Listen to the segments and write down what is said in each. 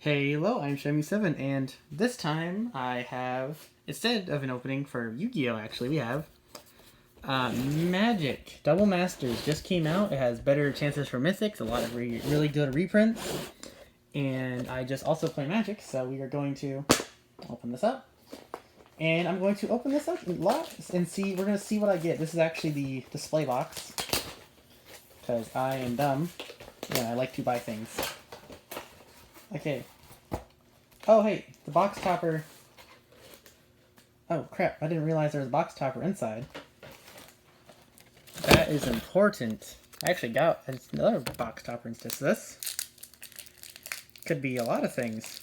Hello, I'm Shemi7, and this time I have, instead of an opening for Yu-Gi-Oh! Actually, we have Magic Double Masters just came out. It has better chances for mythics, a lot of really good reprints, and I just also play Magic, so we are going to open this up. And I'm going to open this up and see. We're going to see what I get. This is actually the display box, because I am dumb, and I like to buy things. Okay. Oh, hey, the box topper. Oh, crap, I didn't realize there was a box topper inside. That is important. I actually got another box topper instead of this. Could be a lot of things.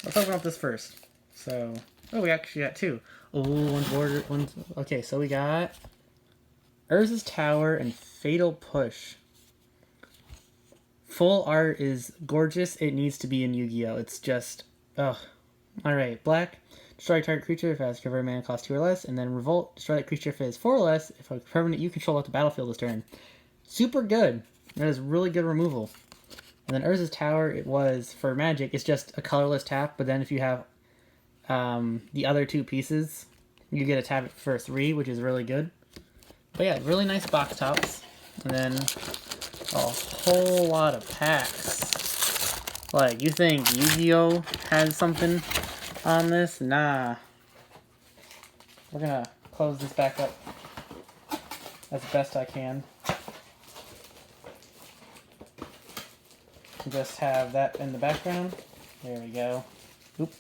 Let's open up this first. So, oh, we actually got two. Oh, one's border, one's... Okay, so we got Urza's Tower and Fatal Push. Full art is gorgeous. It needs to be in Yu-Gi-Oh! It's just... Ugh. Alright, black. Destroy target creature if it has convert mana cost 2 or less. And then revolt. Destroy that creature if it is 4 or less. If a permanent you control left the battlefield this turn. Super good. That is really good removal. And then Urza's Tower, it was, for Magic, it's just a colorless tap. But then if you have the other two pieces, you get a tap for 3, which is really good. But yeah, really nice box tops. And then a whole lot of packs. Like, you think Yu-Gi-Oh! Has something on this? Nah. We're gonna close this back up as best I can. Just have that in the background. There we go. Oop.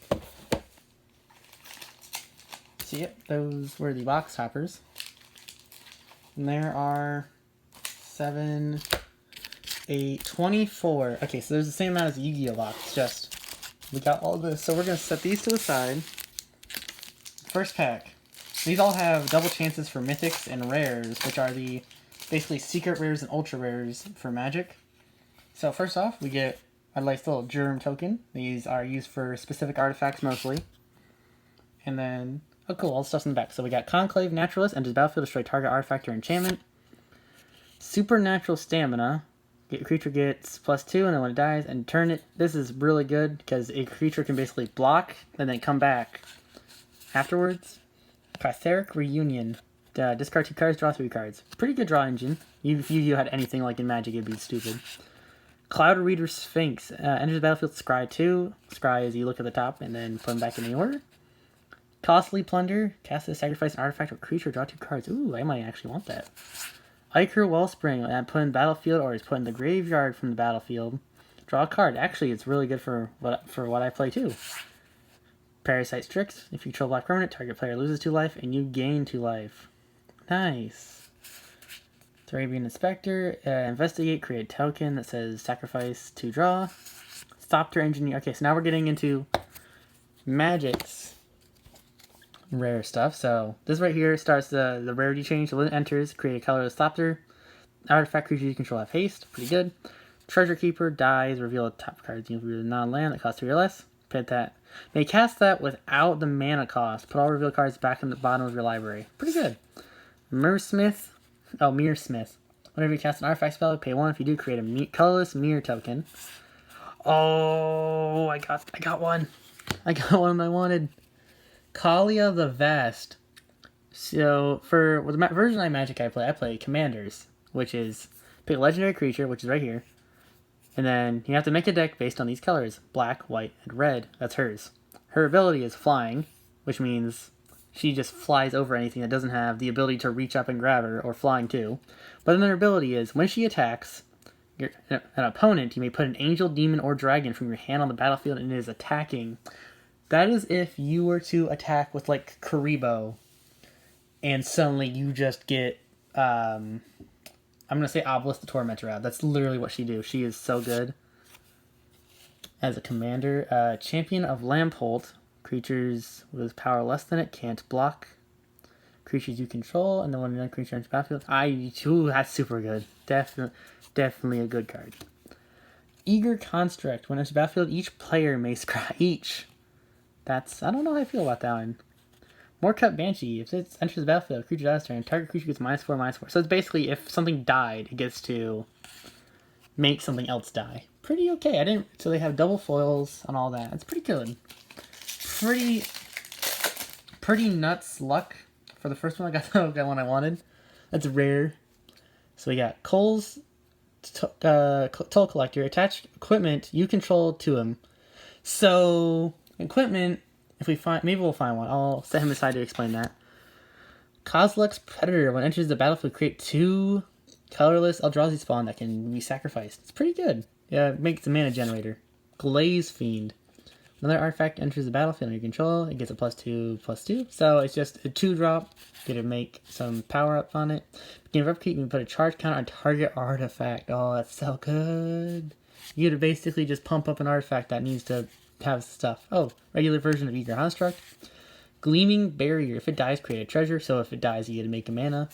So yep, those were the box toppers. And there are 7, 8, 24. Okay, so there's the same amount as the Yu-Gi-Oh! Box, just we got all this. So we're going to set these to the side. First pack. These all have double chances for mythics and rares, which are the basically secret rares and ultra rares for Magic. So first off, we get a nice little germ token. These are used for specific artifacts mostly. And then, oh cool, all the stuff's in the back. So we got Conclave Naturalist, enters battlefield, destroy target artifact or enchantment. Supernatural Stamina. Creature gets +2, and then when it dies, and turn it. This is really good because a creature can basically block and then come back afterwards. Catheric Reunion. Discard 2 cards, draw 3 cards. Pretty good draw engine. If you had anything like in Magic, it'd be stupid. Cloud Reader Sphinx. Enters the battlefield, scry 2. Scry is you look at the top and then put them back in the order. Costly Plunder. Cast a sacrifice an artifact or creature, draw 2 cards. Ooh, I might actually want that. Ichor Wellspring, put in battlefield or is put in the graveyard from the battlefield. Draw a card. Actually, it's really good for what I play too. Parasite Strix. If you control black permanent, target player loses 2 life and you gain 2 life. Nice. Thrabian Inspector. Investigate. Create token that says sacrifice to draw. Thopter Engineer. Okay, so now we're getting into Magic's rare stuff. So this right here starts the rarity change. So when it enters, create a colorless Thopter. Artifact creatures you control have haste. Pretty good. Treasure Keeper dies. Reveal a top card. You reveal a non-land that costs 3 or less. Put that. May cast that without the mana cost. Put all reveal cards back in the bottom of your library. Pretty good. Mirrorsmith. Oh, Mirrorsmith. Whenever you cast an artifact spell, pay 1. If you do, create a colorless mirror token. Oh, I got one. I got one I wanted. Kalia the Vast. So, for the version of Magic I play Commanders, which is pick a legendary creature, which is right here. And then you have to make a deck based on these colors. Black, white, and red. That's hers. Her ability is flying, which means she just flies over anything that doesn't have the ability to reach up and grab her, or flying too. But then her ability is, when she attacks an opponent, you may put an angel, demon, or dragon from your hand on the battlefield and it is attacking. That is if you were to attack with, like, Karibo, and suddenly you just get, I'm going to say Obelisk the Tormentor out. That's literally what she do. She is so good as a commander. Champion of Lampholt. Creatures with power less than it can't block creatures you control, and then when another creature enters the battlefield, that's super good. Definitely a good card. Eager Construct. When it's battlefield, each player may scry each. I don't know how I feel about that one. Moorcut Banshee. If it enters the battlefield, creature dies turn. Target creature gets -4/-4. So it's basically if something died, it gets to make something else die. pretty okay. I didn't. So they have double foils on all that. It's pretty good. Pretty nuts luck for the first one. I got one I wanted. That's rare. So we got Cole's Toll Collector. Attach equipment you control to him. So equipment, if we find, maybe we'll find one. I'll set him aside to explain that. Kozilek's Predator. When it enters the battlefield, create 2 colorless Eldrazi spawn that can be sacrificed. It's pretty good. Yeah, it makes a mana generator. Glaze Fiend. Another artifact enters the battlefield under your control. It gets a +2/+2. So it's just a 2-drop. Get to make some power up on it. Beginning of upkeep, you can put a charge counter on target artifact. Oh, that's so good. You get to basically just pump up an artifact that needs to have stuff. Oh, regular version of Yugioh Construct. Gleaming Barrier. If it dies, create a treasure. So if it dies, you get to make a mana.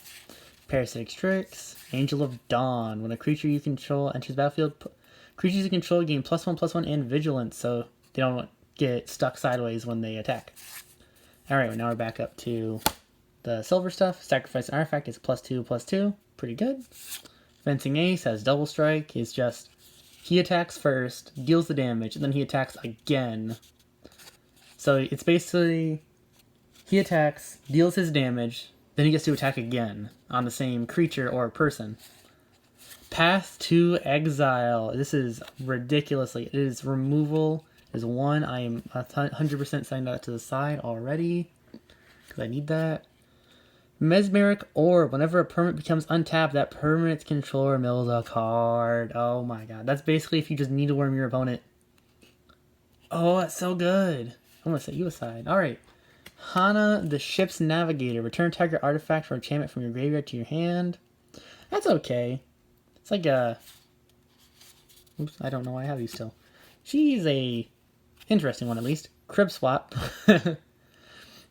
Parasitic Strix. Angel of Dawn. When a creature you control enters the battlefield, creatures you control gain +1/+1 and Vigilance. So they don't get stuck sideways when they attack. Alright, now we're back up to the silver stuff. Sacrifice an artifact is +2/+2. Pretty good. Fencing Ace has double strike. It's just, he attacks first, deals the damage, and then he attacks again. So it's basically, he attacks, deals his damage, then he gets to attack again on the same creature or person. Path to Exile. This is ridiculously, it is removal is 1. I am 100% setting that to the side already, because I need that. Mesmeric Orb. Whenever a permanent becomes untapped, that permanent's controller mills a card. Oh my god. That's basically if you just need to worm your opponent. Oh, that's so good. I'm going to set you aside. Alright. Hana, the Ship's Navigator. Return target artifact or enchantment from your graveyard to your hand. That's okay. It's like a... Oops, I don't know why I have these still. She's a... interesting one, at least. Crib Swap.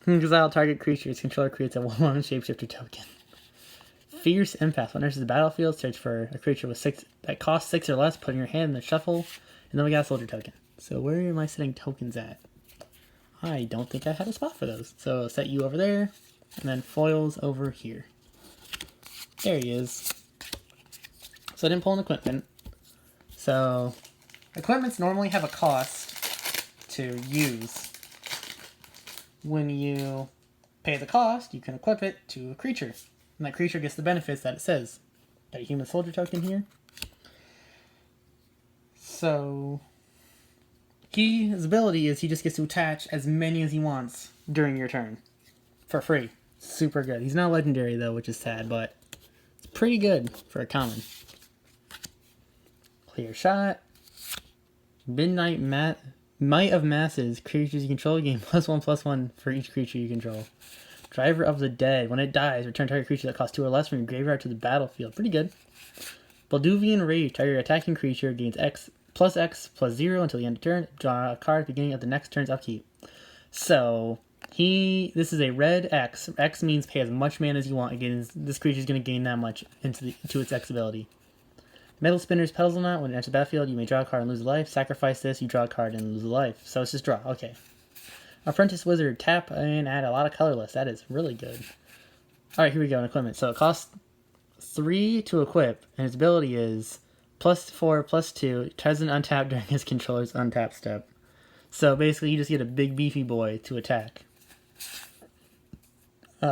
Exile target creature's controller creates a 1/1 shapeshifter token. Fierce Empath. When it enters the battlefield, search for a creature with 6 that costs 6 or less, put in your hand in the shuffle, and then we got a soldier token. So where am I setting tokens at? I don't think I had a spot for those. So set you over there, and then foils over here. There he is. So I didn't pull an equipment. So equipments normally have a cost to use. When you pay the cost, you can equip it to a creature. And that creature gets the benefits that it says. Got a human soldier token here. So his ability is he just gets to attach as many as he wants during your turn. For free. Super good. He's not legendary though, which is sad, but it's pretty good for a common. Clear Shot. Might of Masses. Creatures you control gain +1/+1 for each creature you control. Driver of the Dead. When it dies, return target creature that costs 2 or less from your graveyard to the battlefield. Pretty good. Balduvian Rage. Target attacking creature gains X+0 until the end of turn. Draw a card at the beginning of the next turn's upkeep. So this is a red X. X means pay as much mana as you want. Again, this creature is going to gain that much into its X ability. Metal Spinner's Pedal Knot. When it enters the battlefield, you may draw a card and lose a life. Sacrifice this, you draw a card and lose a life. So it's just draw. Okay. Apprentice Wizard. Tap and add a lot of colorless. That is really good. Alright, here we go in equipment. So it costs 3 to equip, and its ability is +4/+2. It doesn't untap during his controller's untap step. So basically, you just get a big beefy boy to attack.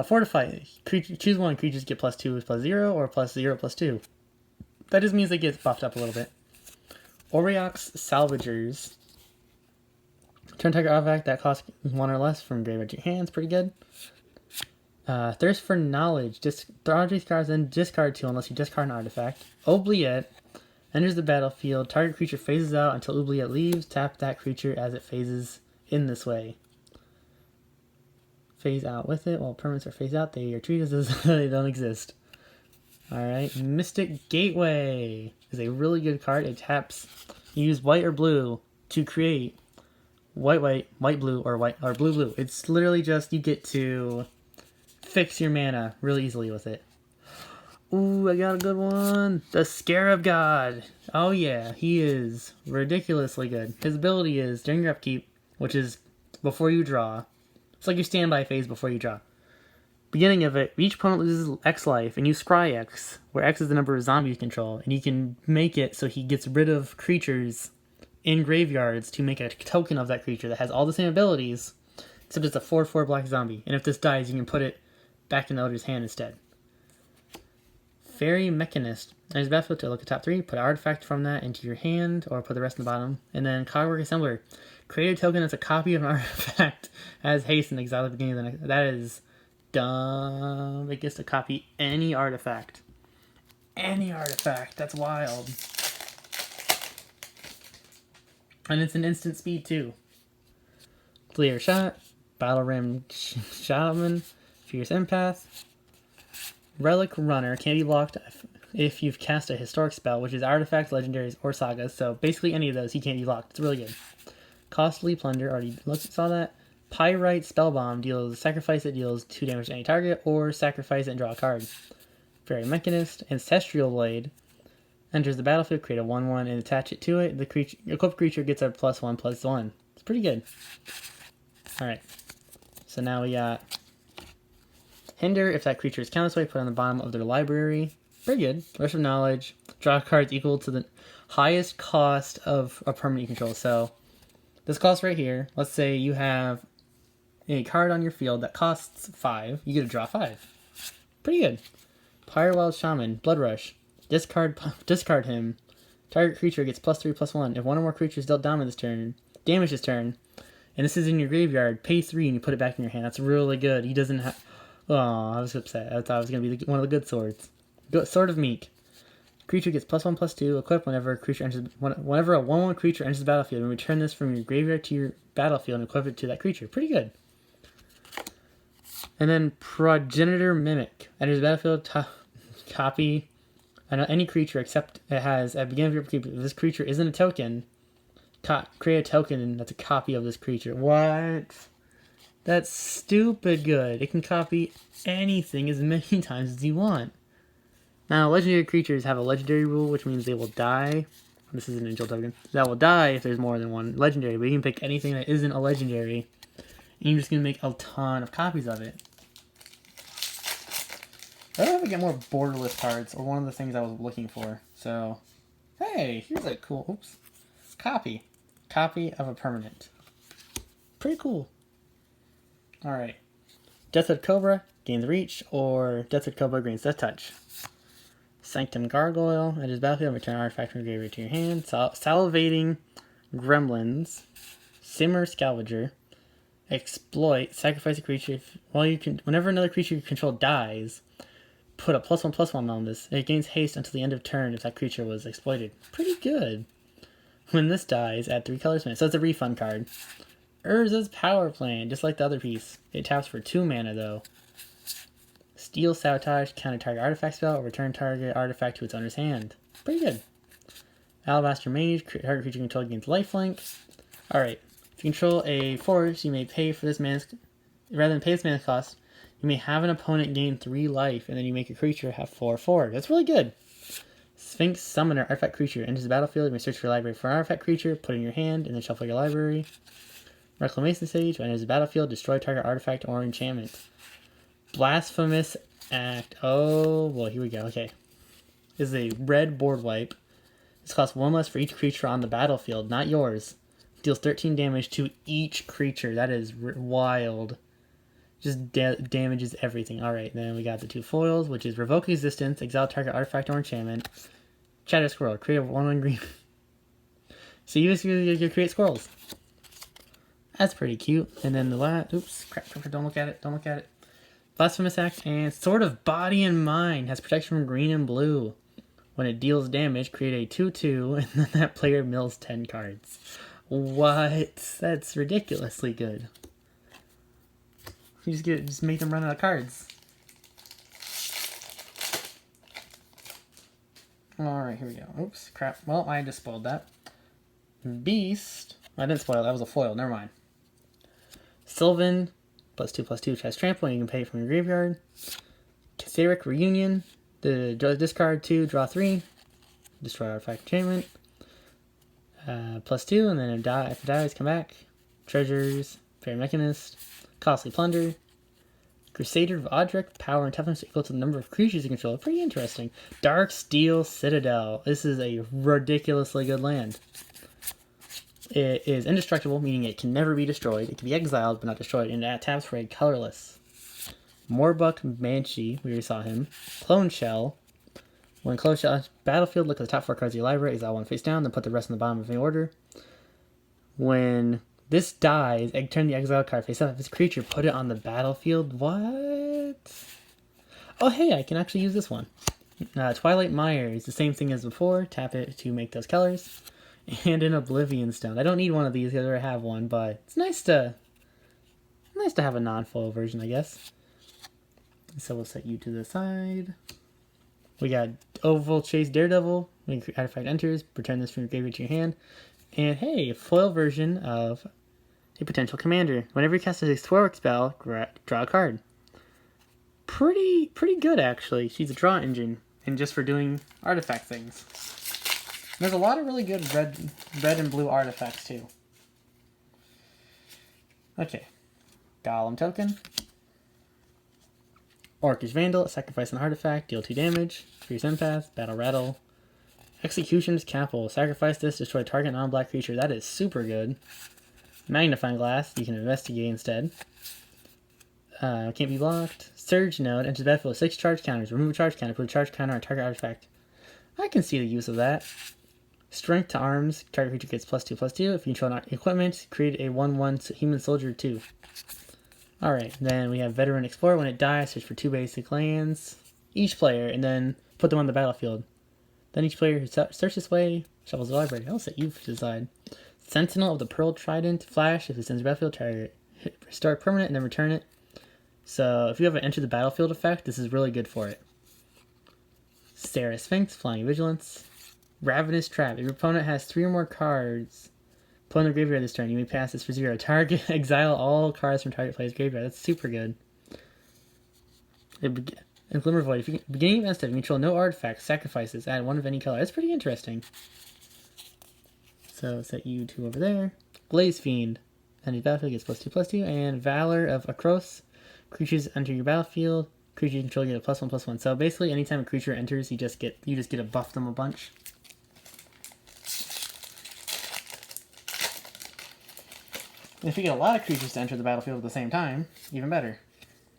Fortify. Choose one. Creatures get +2/+0 or +0/+2. That just means it gets buffed up a little bit. Oriox Salvagers. Turn target artifact that costs 1 or less from graveyard to your hands. Pretty good. Thirst for Knowledge. Draw these cards and discard 2 unless you discard an artifact. Oubliette. Enters the battlefield. Target creature phases out until Oubliette leaves. Tap that creature as it phases in this way. Phase out with it. While permanents are phased out, they are treated as if they don't exist. Alright, Mystic Gateway is a really good card. It taps, you use white or blue to create white, blue, or blue. It's literally just, you get to fix your mana really easily with it. Ooh, I got a good one. The Scarab God. Oh yeah, he is ridiculously good. His ability is, during your upkeep, which is before you draw, it's like your standby phase before you draw. Beginning of it, each opponent loses X life, and you scry X, where X is the number of zombies you control, and you can make it so he gets rid of creatures in graveyards to make a token of that creature that has all the same abilities, except it's a 4/4 black zombie. And if this dies, you can put it back in the other's hand instead. Fairy Mechanist. As a battlefield to look at top 3, put an artifact from that into your hand, or put the rest in the bottom. And then Cogwork Assembler. Create a token that's a copy of an artifact as haste and exile at the beginning of the next. That is dumb. It gets to copy any artifact. Any artifact. That's wild. And it's an instant speed too. Clear Shot. Battle Rim Shaman. Fierce Empath. Relic Runner can't be blocked if you've cast a historic spell, which is artifacts, legendaries, or sagas. So basically any of those, he can't be blocked. It's really good. Costly Plunder, already saw that. Pyrite Spellbomb deals sacrifice it, deals 2 damage to any target, or sacrifice it and draw a card. Fairy Mechanist. Ancestral Blade. Enters the battlefield, create a 1/1 and attach it to it. The equipped creature gets a +1/+1. It's pretty good. Alright. So now we got Hinder. If that creature is counted this way, put it on the bottom of their library. Pretty good. Rush of Knowledge. Draw cards equal to the highest cost of a permanent you control. So this cost right here, let's say you have a card on your field that costs 5. You get to draw 5. Pretty good. Pyrewild Shaman. Blood Rush. Discard him. Target creature gets +3/+1. If one or more creatures dealt damage this turn, and this is in your graveyard, pay 3 and you put it back in your hand. That's really good. He doesn't have... Oh, I was upset. I thought it was going to be one of the good swords. Sword of Meek. Creature gets +1/+2. Equip whenever a 1/1 creature enters the battlefield, and return this from your graveyard to your battlefield and equip it to that creature. Pretty good. And then Progenitor Mimic. Enters the battlefield, copy any creature except it has at the beginning of your upkeep. If this creature isn't a token, create a token that's a copy of this creature. What? That's stupid good. It can copy anything as many times as you want. Now, legendary creatures have a legendary rule, which means they will die. This is an angel token. That will die if there's more than one legendary, but you can pick anything that isn't a legendary, and you're just going to make a ton of copies of it. I don't know if I get more borderless cards, or one of the things I was looking for. So, hey, here's a cool, copy. Copy of a permanent. Pretty cool. Alright. Deathwood Cobra gains reach, or Deathwood Cobra gains death touch. Sanctum Gargoyle. At his battlefield, return an artifact from your graveyard to your hand. Salivating Gremlins. Simmer Scavenger. Exploit. Sacrifice a creature. Whenever another creature you control dies, put a +1/+1 on this. It gains haste until the end of turn if that creature was exploited. Pretty good. When this dies, add 3 colors. So it's a refund card. Urza's Power Plant, just like the other piece. It taps for 2 mana though. Steal Sabotage, counter target artifact spell, return target artifact to its owner's hand. Pretty good. Alabaster Mage, target creature control gains lifelink. Alright, if you control a force, you may pay for this mana. Rather than pay this mana cost, you may have an opponent gain 3 life, and then you make a creature have 4/4. That's really good. Sphinx Summoner, artifact creature, enters the battlefield. You may search your library for an artifact creature, put it in your hand, and then shuffle your library. Reclamation Sage, enters the battlefield, destroy target artifact or enchantment. Blasphemous Act. Oh boy, here we go. Okay. This is a red board wipe. This costs 1 less for each creature on the battlefield, not yours. Deals 13 damage to each creature. That is wild. Just damages everything. Alright, then we got the 2 foils, which is Revoke Existence, exile target artifact or enchantment. Chatter Squirrel, create a 1/1 green. So you just create squirrels. That's pretty cute. And then the last, crap, don't look at it. Blasphemous Act and Sword of Body and Mind has protection from green and blue. When it deals damage, create a 2/2, and then that player mills 10 cards. What? That's ridiculously good. You just make them run out of cards. Alright, here we go. Oops, crap. Well, I just spoiled that. Beast. I didn't spoil it. That was a foil. Never mind. Sylvan. +2/+2 which has trample, and you can pay it from your graveyard. Katheric Reunion. Discard 2, draw 3. Destroy artifact enchantment. +2, and then if it dies, come back. Treasures. Fairy Mechanist. Costly Plunder. Crusader of Odric, power and toughness equal to the number of creatures you control. Pretty interesting. Dark Steel Citadel. This is a ridiculously good land. It is indestructible, meaning it can never be destroyed. It can be exiled, but not destroyed, and it taps for a colorless. Morbuck Banshee, we already saw him. Clone Shell. When Clone Shell battlefield, look at the top 4 cards of your library, exile 1 face down, then put the rest in the bottom of any order. When this dies, turn the exile card face up. If it's a creature, put it on the battlefield. What? Oh, hey, I can actually use this one. Twilight Mire is the same thing as before. Tap it to make those colors. And an Oblivion Stone. I don't need one of these because I already have one, but it's nice to have a non-foil version, I guess. So we'll set you to the side. We got Oval Chase Daredevil. When your artifact enters, return this from your graveyard to your hand. And hey, a foil version of a potential commander. Whenever you cast a Swarwick spell, draw a card. Pretty good, actually. She's a draw engine, and just for doing artifact things. There's a lot of really good red and blue artifacts, too. Okay. Golem token. Orcish Vandal, sacrifice an artifact, deal 2 damage. Fierce Empath, Battle Rattle. Executioner's Capel, sacrifice this, destroy target non-black creature. That is super good. Magnifying Glass, you can investigate instead. Can't be blocked. Surge Node, enters the battlefield with 6 charge counters. Remove a charge counter, put a charge counter on a target artifact. I can see the use of that. Strength to Arms, target creature gets +2/+2. If you control equipment, create a 1/1 human soldier 2. Alright, then we have Veteran Explorer. When it dies, search for 2 basic lands, each player, and then put them on the battlefield. Then each player who searches this way shuffles the library. I'll set you to the side. Sentinel of the Pearl Trident, flash. If it sends the battlefield, target restore permanent and then return it. So if you have an enter the battlefield effect, this is really good for it. Sarah Sphinx, Flying Vigilance. Ravenous Trap. If your opponent has 3 or more cards put in the graveyard this turn, you may pass this for 0. Target exile all cards from target player's graveyard. That's super good. And Glimmer Void. If you beginning of end step, you control no artifacts, sacrifices, add 1 of any color. That's pretty interesting. So set you 2 over there. Blaze Fiend. Enters battlefield gets +2/+2. And Valor of Akros. Creatures enter your battlefield. Creature you control get a +1/+1. So basically, anytime a creature enters, you just get to buff them a bunch. If you get a lot of creatures to enter the battlefield at the same time, even better.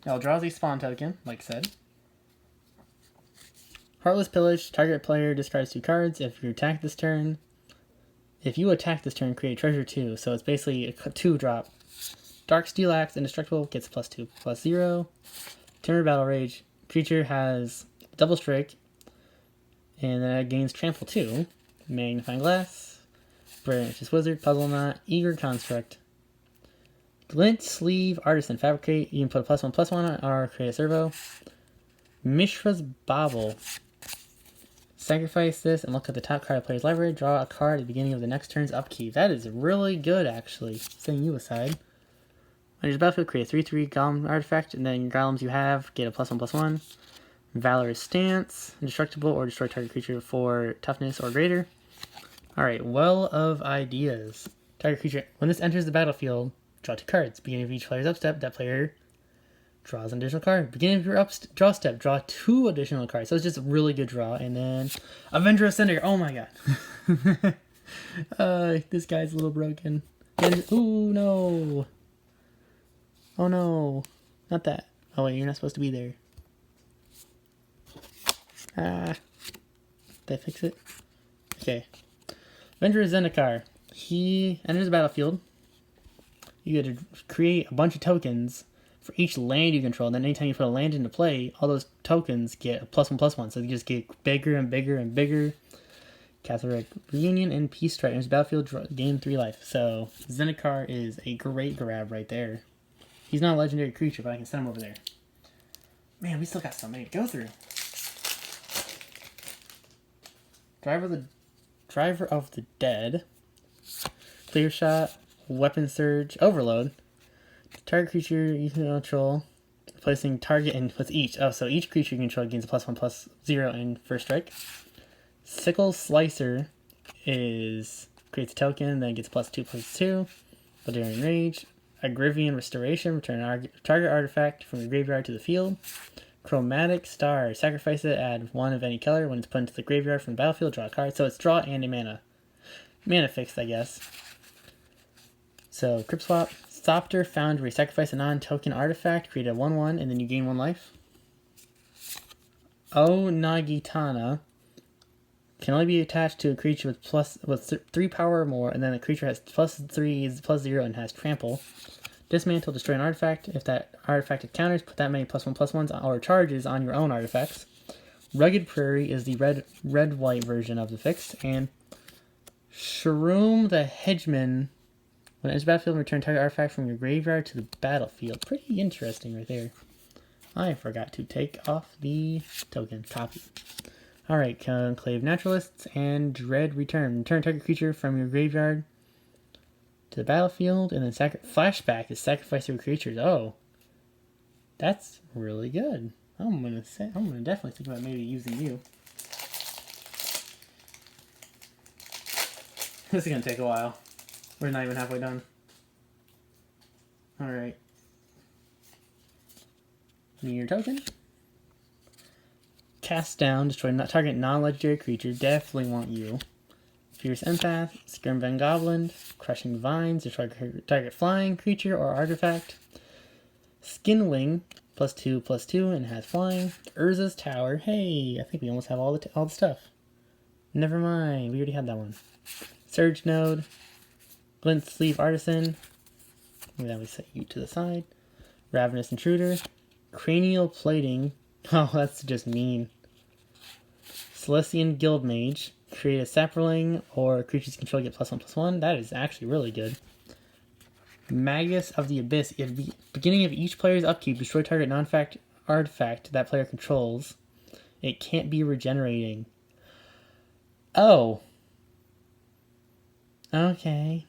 Eldrazi Spawn token, like said. Heartless Pillage, target player discards 2 cards. If you attack this turn, create treasure 2. So it's basically a 2-drop. Dark Steel Axe, indestructible, gets +2/+0. Timber Battle Rage, creature has double strike, and then it gains trample 2. Magnifying Glass, Branches Wizard, Puzzle Knot, Eager Construct. Glint Sleeve Artisan, fabricate. You can put a +1/+1 on it or create a servo. Mishra's Bauble. Sacrifice this and look at the top card of the player's library. Draw a card at the beginning of the next turn's upkeep. That is really good, actually. Setting you aside. On your battlefield, create a 3/3 Golem artifact, and then your golems you have get a +1/+1. Valorous Stance, indestructible or destroy target creature for toughness or greater. Alright, Well of Ideas. Target creature, when this enters the battlefield, draw 2 cards. Beginning of each player's upstep, that player draws an additional card. Beginning of your draw step, draw 2 additional cards. So it's just a really good draw. And then Avenger of Cinder. Oh my god. This guy's a little broken. And, ooh, no. Oh no. Not that. Oh wait, you're not supposed to be there. Did I fix it? Okay. Avenger of Zendikar. He enters the battlefield. You get to create a bunch of tokens for each land you control, and then anytime you put a land into play, all those tokens get a +1/+1, so you just get bigger and bigger and bigger. Catholic Reunion and Peace Strike enters battlefield, gain 3 life. So Zendikar is a great grab right there. He's not a legendary creature, but I can send him over there. Man, we still got so many to go through. Driver of the Dead. Clear Shot. Weapon Surge, Overload. Target creature you can control, placing target in with each. Oh, so each creature you control gains a +1/+0 in first strike. Sickle Slicer creates a token, then gets +2/+2. Valerian Rage. Agrivian Restoration, return target artifact from your graveyard to the field. Chromatic Star, sacrifice it, add 1 of any color. When it's put into the graveyard from the battlefield, draw a card. So it's draw and a mana fixed, I guess. So Crypt Swap, Sopter Foundry, sacrifice a non-token artifact, create a 1/1, and then you gain 1 life. O Nagitana can only be attached to a creature with 3 power or more, and then the creature has +3, +0, and has trample. Dismantle, destroy an artifact. If that artifact counters, put that many +1/+1s or charges on your own artifacts. Rugged Prairie is the red-white version of the fixed. And Shroom the Hedgeman. When it enters the battlefield, return target artifact from your graveyard to the battlefield. Pretty interesting right there. I forgot to take off the token. Copy. Alright, Conclave Naturalists and Dread Return. Return target creature from your graveyard to the battlefield, and then flashback is sacrifice your creatures. Oh, that's really good. I'm gonna definitely think about maybe using you. This is gonna take a while. We're not even halfway done. All right. Need your token. Cast down, destroy target non-legendary creature. Definitely want you. Fierce Empath, Skirmven Goblin, Crushing Vines, destroy target flying creature or artifact. Skinwing, +2/+2, and has flying. Urza's Tower. Hey, I think we almost have all the stuff. Never mind, we already had that one. Surge Node, Glint Sleeve Artisan. Then we set you to the side. Ravenous Intruder, Cranial Plating. Oh, that's just mean. Celestian Guildmage. Create a Saproling or creatures control get +1/+1. That is actually really good. Magus of the Abyss. At the beginning of each player's upkeep, destroy target non-fact artifact that player controls. It can't be regenerating. Oh. Okay.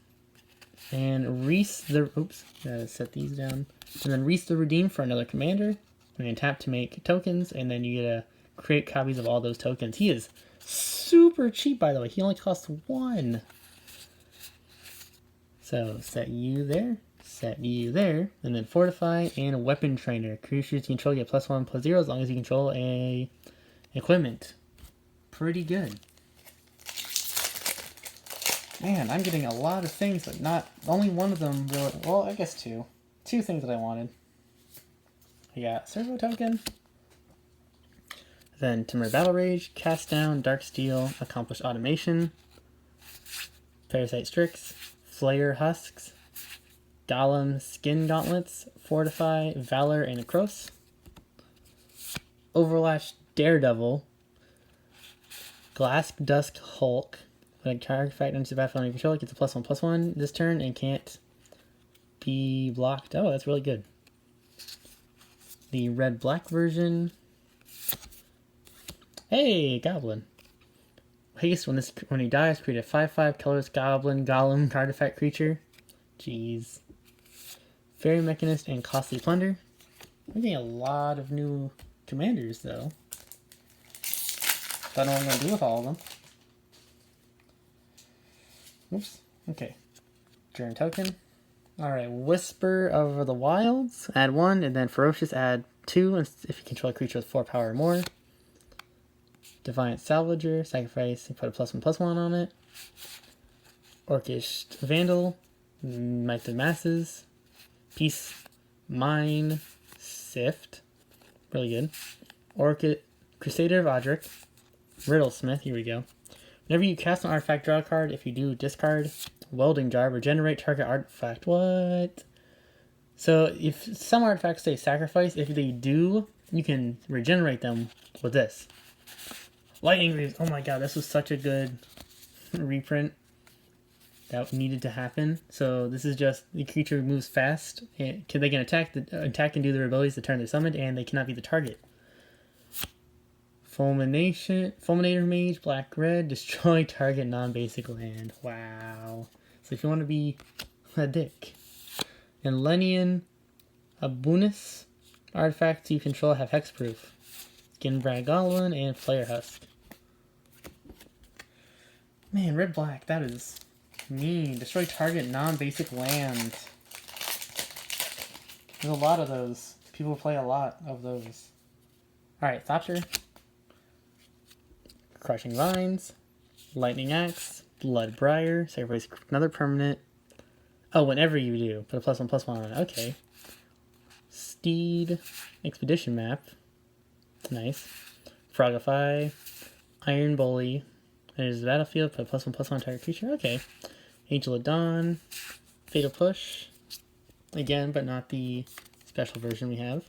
And Reese the... Oops. Gotta set these down. And then Reese the Redeem for another commander. And then tap to make tokens. And then you get to create copies of all those tokens. He is super cheap, by the way. He only costs 1. So set you there, and then Fortify and a Weapon Trainer. Creatures you control get +1/+0 as long as you control a equipment. Pretty good. Man, I'm getting a lot of things, but not only one of them really. Well, I guess 2. 2 things that I wanted. I got Servo Token. Then Timber Battle Rage, Cast Down, Darksteel, Accomplish Automation, Parasite Strix, Flayer Husks, Golem Skin Gauntlets, Fortify, Valor, and Necros. Overlash Daredevil, Glass Dusk Hulk. When a target fact enters the battlefield under control, it gets a +1/+1 this turn and can't be blocked. Oh, that's really good. The red-black version. Hey, Goblin. Haste, when he dies, create a 5/5 colorless golem artifact creature. Jeez. Fairy Mechanist and Costly Plunder. We're getting a lot of new commanders, though. Don't know what I'm going to do with all of them. Oops. Okay. Turn token. Alright, Whisper of the Wilds. Add 1, and then Ferocious add 2 if you control a creature with 4 power or more. Defiant Salvager, sacrifice and put a +1/+1 on it. Orcish Vandal, Might of the Masses, Peace Mine Sift, really good. Crusader of Odric, Riddlesmith, here we go. Whenever you cast an artifact, draw a card. If you do, discard. Welding Jar, regenerate target artifact. What? So if some artifacts say sacrifice, if they do, you can regenerate them with this. Lightning Greaves. Oh my god, this was such a good reprint that needed to happen. So this is just the creature moves fast. They can attack and do their abilities to turn they're summoned, and they cannot be the target. Fulminator Mage, black red, destroy target non-basic land. Wow. So if you want to be a dick. And Lenian Abunus, artifacts you control have hexproof. Skinbrad Goblin and Flayer Husk. Man, red-black, that is mean. Destroy target non-basic land. There's a lot of those. People play a lot of those. Alright, Thopter. Crushing Vines. Lightning Axe. Bloodbriar. Sacrifice another permanent. Oh, whenever you do. Put a +1/+1 on it. Okay. Steed. Expedition Map. Nice. Frogify. Iron Bully. There's the battlefield. Put a +1/+1 target creature. Okay. Angel of Dawn. Fatal Push. Again, but not the special version we have.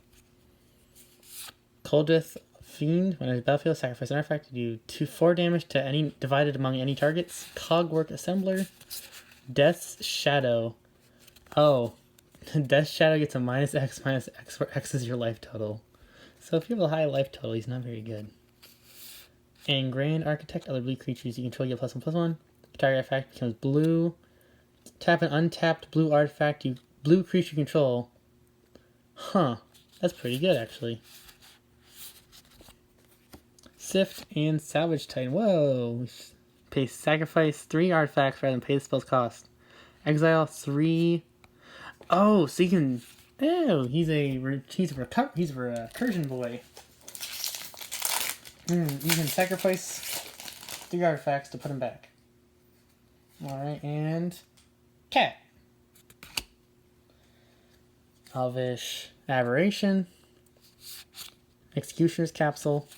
Colddeath Fiend. When it's battlefield, sacrifice an artifact. You do 4 damage to any divided among any targets. Cogwork Assembler. Death's Shadow. Oh. Death's Shadow gets a -X where X is your life total. So if you have a high life total, he's not very good. And Grand Architect. Other blue creatures you control get +1/+1. Target artifact becomes blue. Tap an untapped blue artifact you blue creature control. Huh. That's pretty good, actually. Sift and Salvage Titan. Whoa. Pay sacrifice 3 artifacts rather than pay the spell's cost. Exile 3. Oh, so you can. Oh, he's a recursion boy. You can sacrifice 3 artifacts to put him back. Alright, and cat. Elvish Aberration. Executioner's Capsule.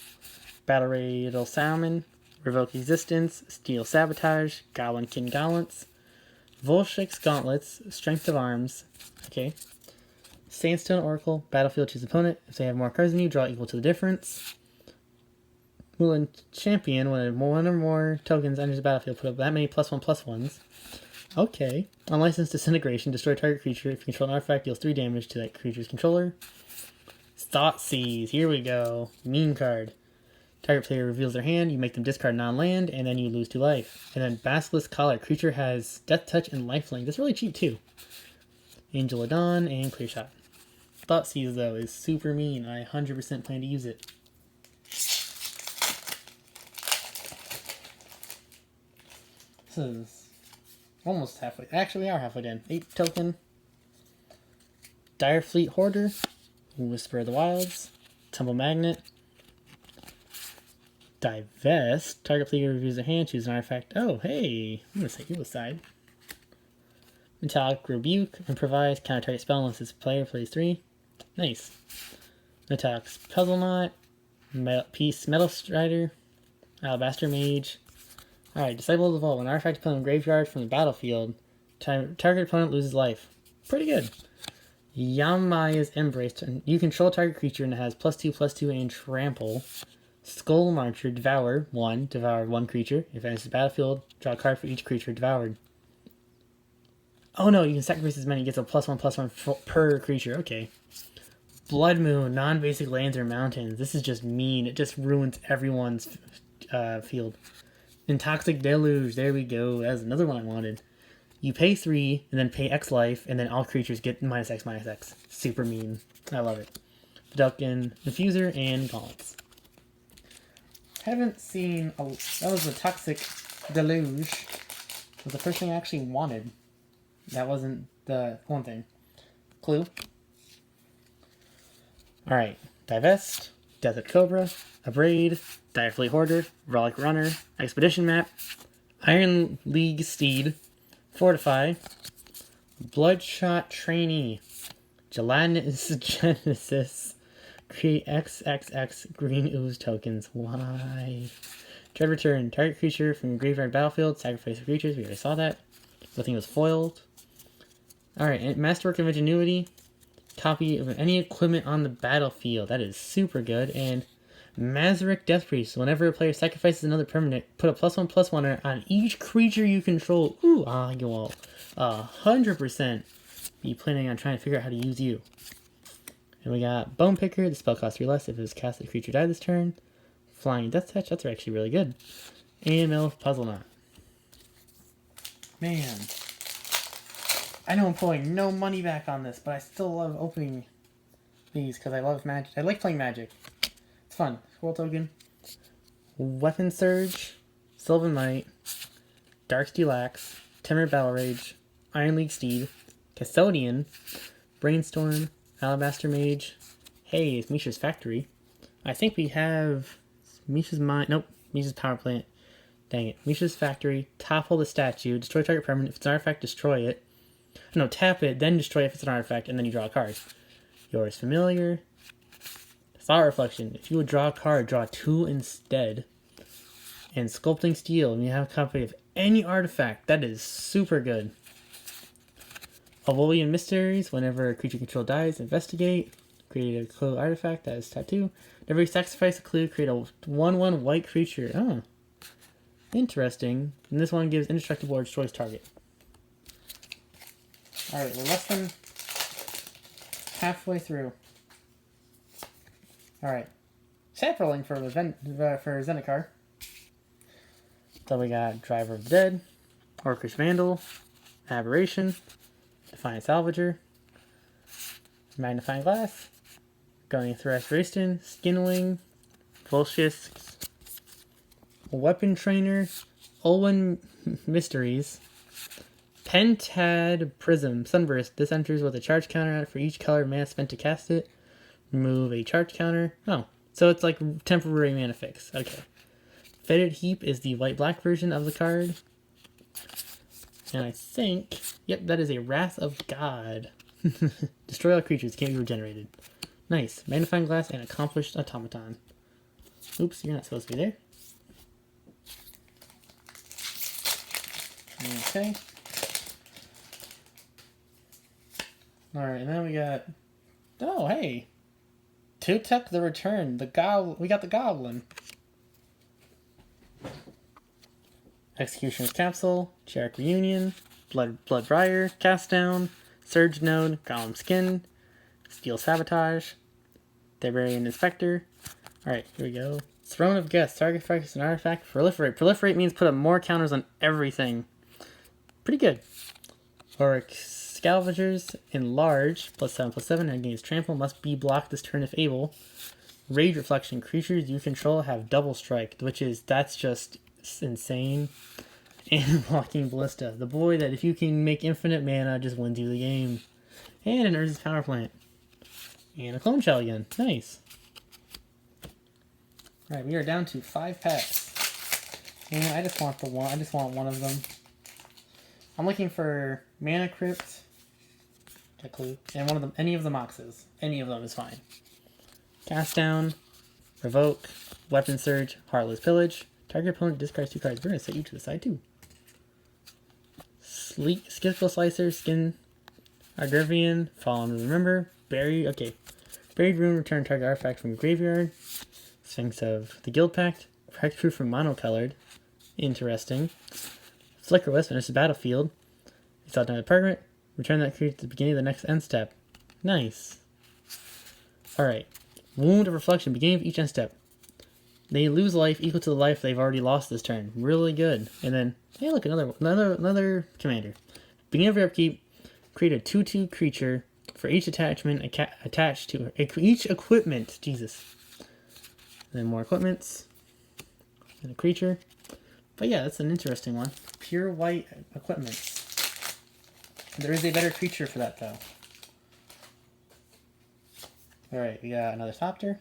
Battle Radial Salmon. Revoke Existence. Steel Sabotage. Goblin Kin Gauntlets. Volshik's Gauntlets. Strength of Arms. Okay. Sandstone Oracle. Battlefield, choose opponent. If they have more cards than you, draw equal to the difference. Woolen Champion. When one or more tokens enters the battlefield, put up that many +1/+1s. Okay. Unlicensed Disintegration. Destroy target creature. If you control an artifact, deals 3 damage to that creature's controller. Thoughtseize. Here we go. Mean card. Target player reveals their hand, you make them discard non-land, and then you lose 2 life. And then Basilisk Collar. Creature has Death Touch and Lifelink. That's really cheap too. Angel of Dawn and Clear Shot. Thoughtseize, though, is super mean. I 100% plan to use it. This is almost halfway. Actually, we are halfway done. 8 token. Direfleet Hoarder. Whisper of the Wilds. Tumble Magnet. Divest. Target player reviews their hand, choose an artifact. Oh, hey. I'm going to set you aside. Metallic Rebuke. Improvise. Counter target spell unless this player plays 3. Nice. Metallic Puzzle Knot. Peace Metal Strider. Alabaster Mage. Alright, Disciple of the Vault. When an artifact opponent graveyard from the battlefield, target opponent loses life. Pretty good. Yamaya's Embrace. You control target creature and it has +2/+2 and trample. Skull Marcher, Devour 1. Devour 1 creature. If it enters the battlefield, draw a card for each creature devoured. Oh no, you can sacrifice as many. Gets a +1/+1 per creature. Okay. Blood Moon, non-basic lands or mountains. This is just mean. It just ruins everyone's field. Intoxic Deluge. There we go. That's another one I wanted. You pay 3, and then pay X life, and then all creatures get -X/-X. Super mean. I love it. Vidalcan Diffuser and Gauntlets. Haven't seen that was the Toxic Deluge. It was the first thing I actually wanted. That wasn't the one thing. Clue. Alright. Divest. Death of Cobra. Abrade. Direfleet Hoarder. Relic Runner. Expedition Map. Iron League Steed. Fortify. Bloodshot Trainee. Gelatinous Genesis. Create XXX green ooze tokens. Why? Dread Return. Target creature from your graveyard battlefield. Sacrifice creatures. We already saw that. Nothing was foiled. Alright, Masterwork of Ingenuity. Copy of any equipment on the battlefield. That is super good. And Mazarek Death Priest. Whenever a player sacrifices another permanent, put a +1/+1 on each creature you control. Ooh, you will 100% be planning on trying to figure out how to use you. And we got Bone Picker. The spell costs 3 less if it was cast if the creature died this turn. Flying Death Touch. That's actually really good. AML Puzzle Knot. Man. I know I'm pulling no money back on this, but I still love opening these because I love Magic. I like playing Magic. It's fun. Scroll token. Weapon Surge. Sylvan Knight. Darksteel Axe. Timber Battle Rage. Iron League Steed. Custodian. Brainstorm. Alabaster Mage. Hey, it's Misha's Factory. I think we have Misha's Mine. Nope, Misha's Power Plant. Dang it. Misha's Factory. Topple the statue. Destroy target permanent. If it's an artifact, destroy it. No, tap it, then destroy it if it's an artifact, and then you draw a card. Yours Familiar. Thought Reflection. If you would draw a card, draw 2 instead. And Sculpting Steel. And you have a copy of any artifact. That is super good. Avolian Mysteries. Whenever a creature control dies, investigate. Create a clue artifact. That is tattoo. Whenever you sacrifice a clue, create a 1/1 white creature. Oh. Interesting. And this one gives indestructible or destroys target. Alright, we're less than halfway through. Alright. Sampling for Zendikar. So we got Driver of the Dead, Orcish Vandal, Aberration, Defiant Salvager, Magnifying Glass, Going through Restoration, Skinwing, Volscius, Weapon Trainer, Olwen Mysteries, Pentad Prism, Sunburst. This enters with a charge counter on it for each color mana spent to cast it. Remove a charge counter. Oh, so it's like temporary mana fix. Okay. Fetid Heap is the white-black version of the card. And I think, yep, that is a Wrath of God. Destroy all creatures, can't be regenerated. Nice. Magnifying Glass and Accomplished Automaton. Oops, you're not supposed to be there. Okay. Alright, and then we got... Oh, hey! Tutuk the Return. We got the Goblin. Executioner's Capsule, Jarek Reunion, Bloodbriar, Cast Down, Surge Node, Golem Skin, Steel Sabotage, Librarian Inspector. Alright, here we go. Throne of Guests, target focus an artifact, proliferate. Proliferate means put up more counters on everything. Pretty good. Auric Scavengers, Enlarge, +7/+7, and gains Trample, must be blocked this turn if able. Rage Reflection, creatures you control have double strike, that's just insane. And Blocking Ballista, the boy that if you can make infinite mana just wins you the game. And an Urza's Power Plant. And a Clone Shell again. Nice. Alright, we are down to 5 packs. And I just want one of them. I'm looking for Mana Crypt, a clue, and one of them, any of the Moxes. Any of them is fine. Cast Down, Revoke, Weapon Surge, Heartless Pillage. Target opponent discards 2 cards. We're going to set you to the side too. Skiffle Slicer, Skin, Argrivian, Fallen to Remember, Buried Rune, return target artifact from your graveyard. Sphinx of the Guild Pact, Protect Proof from Monocolored. Interesting. Flicker Wisp, and it's a battlefield. It's out down to permanent. Return that creature at the beginning of the next end step. Nice. Alright. Wound of Reflection, beginning of each end step. They lose life equal to the life they've already lost this turn. Really good. And then, hey look, another commander. Beginning of your upkeep, create a 2/2 creature for each attachment attached to each equipment. Jesus. And then more equipments. And a creature. But yeah, that's an interesting one. Pure white equipments. There is a better creature for that though. Alright, we got another Thopter.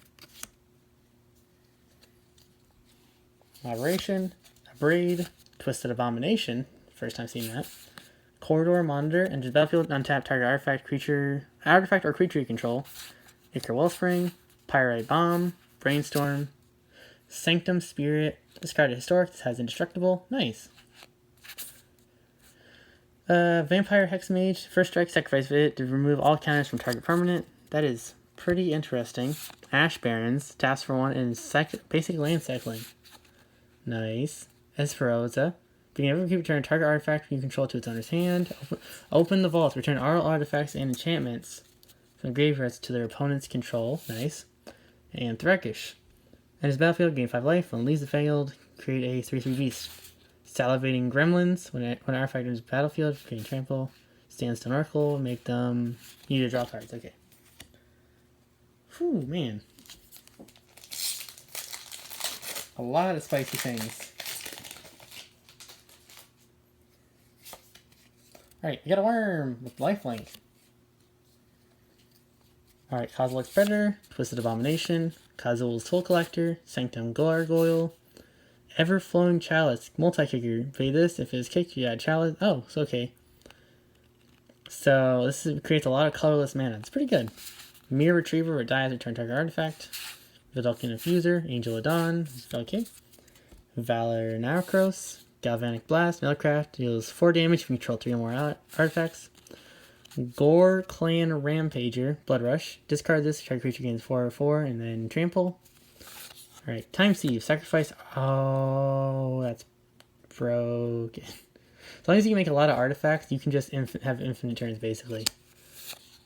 Aberration, a Braid, Twisted Abomination, first time seeing that. Corridor Monitor, enter the battlefield, untap target artifact or creature you control. Ichor Wellspring, Pyrite Bomb, Brainstorm, Sanctum Spirit, discard a historic, this has indestructible, nice. Vampire Hexmage, first strike, sacrifice it to remove all counters from target permanent, that is pretty interesting. Ash Barrens, taps for 1 and basic land cycling. Nice. Esperosa. Beginning of every return target artifact you control to its owner's hand. Open the vault. Return all artifacts and enchantments from graveyards to their opponent's control. Nice. And Threkish. And his battlefield, gain 5 life. When it leaves the field, create a 3/3 beast. Salivating Gremlins. When an artifact enters the battlefield, create trample. Sandstone Oracle. Make them... You need to draw cards. Okay. Whew, man. A lot of spicy things. Alright, you got a worm with lifelink. Alright, Kozilek's Predator, Twisted Abomination, Kazul's Toll Collector, Sanctum Gargoyle, Ever-Flowing Chalice, multi-kicker. Pay this, if it's kicked, you add Chalice. Oh, it's okay. So, creates a lot of colorless mana. It's pretty good. Mirror Retriever, it dies, return target artifact. Vidalcan Infuser, Angel of Dawn, okay. Valor Narcros, Galvanic Blast, Millicraft, deals 4 damage if you control 3 or more artifacts. Gore Clan Rampager, Blood Rush. Discard this, target creature gains 4/4, and then trample. Alright, Time Sieve, sacrifice. Oh, that's broken. As long as you can make a lot of artifacts, you can just have infinite turns, basically.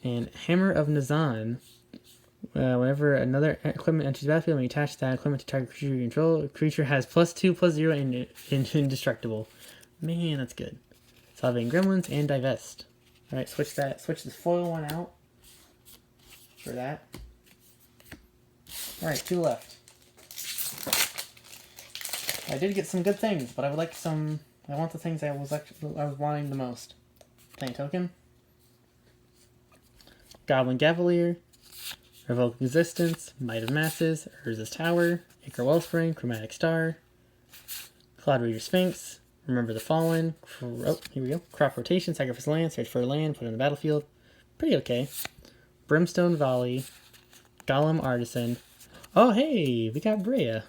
And Hammer of Nazan. Whenever another equipment enters the battlefield, when you attach that equipment to target creature you control, creature has +2/+0 and indestructible. Man, that's good. Salvating Gremlins and Divest. Alright, switch this foil one out for that. Alright, 2 left. I did get some good things, but I would like some. I want the things I was wanting the most. Plain token. Goblin Cavalier, Revoke Resistance, Might of Masses, Urza's Tower, Acre Wellspring, Chromatic Star, Cloud Reader Sphinx, Remember the Fallen, oh, here we go. Crop Rotation, Sacrifice Land, Search for a Land, put it in the battlefield. Pretty okay. Brimstone Volley, Golem Artisan. Oh hey, we got Brea.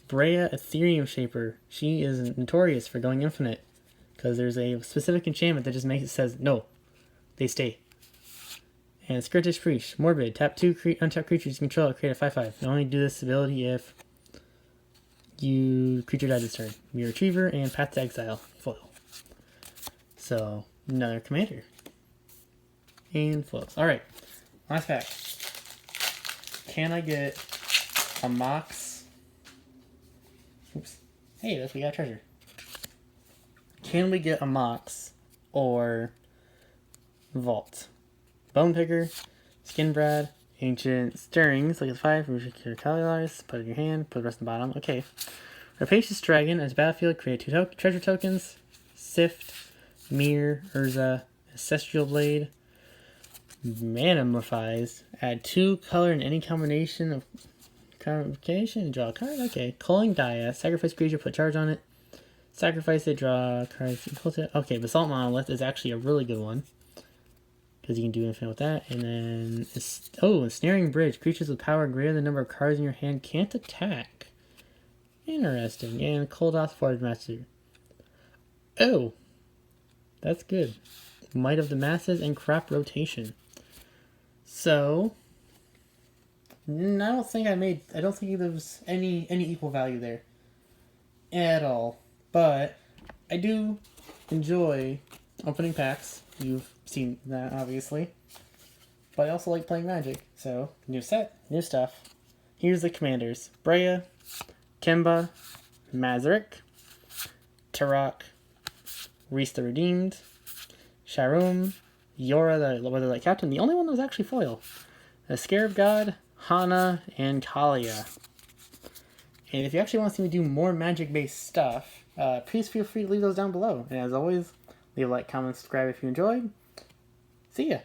Brea Ethereum Shaper. She is notorious for going infinite, because there's a specific enchantment that just makes it says, no, they stay. And Skirtish Priest, Morbid, tap 2 untapped creatures you control, create a 5/5. You only do this ability if creature died this turn. Mirror Retriever and Path to Exile, foil. So, another commander. And foils. Alright, last pack. Can I get a Mox? Oops. Hey, we got treasure. Can we get a Mox or Vault? Bone Picker, Skinbrad, Ancient Stirrings, look at the 5, remove your Caligars, put it in your hand, put the rest in the bottom. Okay. Rapacious Dragon, as battlefield, create 2 treasure tokens, Sift, Mirror, Urza, Ancestral Blade, Manamorphize, add 2 color in any combination of convocation, draw a card, okay. Culling Dia, sacrifice creature, put charge on it, sacrifice it, draw cards equal to it. Okay, Basalt Monolith is actually a really good one, because you can do infinite with that. And then, Ensnaring Bridge. Creatures with power greater than the number of cards in your hand can't attack. Interesting. And Koldath Forge Master. Oh, that's good. Might of the Masses and Crop Rotation. So, I don't think there was any equal value there at all. But I do enjoy opening packs. You've seen that, obviously. But I also like playing Magic. So, new set, new stuff. Here's the commanders. Brea, Kemba, Mazarek, Turok, Reese the Redeemed, Sharum, Yora the Weatherlight Captain. The only one that was actually foil. The Scarab God, Hana, and Kalia. And if you actually want to see me do more Magic-based stuff, please feel free to leave those down below. And as always, leave a like, comment, subscribe if you enjoyed. See ya!